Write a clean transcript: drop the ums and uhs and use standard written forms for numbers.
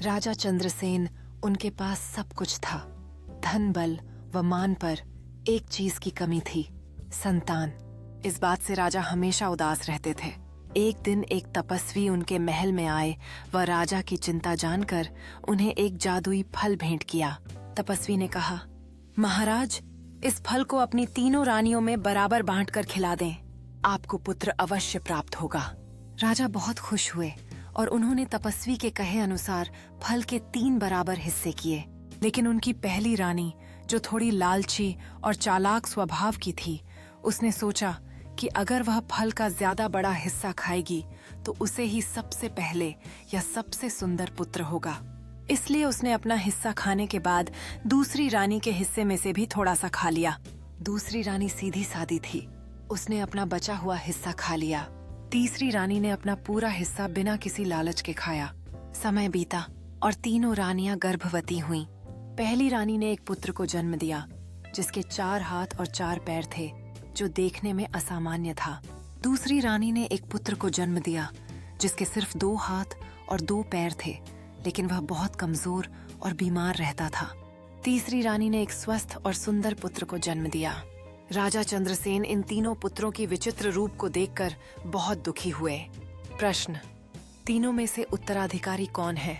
राजा चंद्रसेन, उनके पास सब कुछ था, धन बल व मान, पर एक चीज की कमी थी, संतान। इस बात से राजा हमेशा उदास रहते थे। एक दिन एक तपस्वी उनके महल में आए व राजा की चिंता जानकर उन्हें एक जादुई फल भेंट किया। तपस्वी ने कहा, महाराज, इस फल को अपनी तीनों रानियों में बराबर बांटकर खिला दें, आपको पुत्र अवश्य प्राप्त होगा। राजा बहुत खुश हुए और उन्होंने तपस्वी के कहे अनुसार फल के 3 बराबर हिस्से किए। लेकिन उनकी पहली रानी, जो थोड़ी लालची और चालाक स्वभाव की थी, उसने सोचा कि अगर वह फल का ज्यादा बड़ा हिस्सा खाएगी तो उसे ही सबसे पहले या सबसे सुंदर पुत्र होगा। इसलिए उसने अपना हिस्सा खाने के बाद दूसरी रानी के हिस्से में से भी थोड़ा सा खा लिया। दूसरी रानी सीधी सादी थी, उसने अपना बचा हुआ हिस्सा खा लिया। तीसरी रानी ने अपना पूरा हिस्सा बिना किसी लालच के खाया। समय बीता और तीनों रानियां गर्भवती हुईं। पहली रानी ने एक पुत्र को जन्म दिया जिसके 4 हाथ और 4 पैर थे, जो देखने में असामान्य था। दूसरी रानी ने एक पुत्र को जन्म दिया जिसके सिर्फ 2 हाथ और 2 पैर थे, लेकिन वह बहुत कमजोर और बीमार रहता था। तीसरी रानी ने एक स्वस्थ और सुंदर पुत्र को जन्म दिया। राजा चंद्रसेन इन तीनों पुत्रों की विचित्र रूप को देखकर बहुत दुखी हुए। प्रश्न: तीनों में से उत्तराधिकारी कौन है?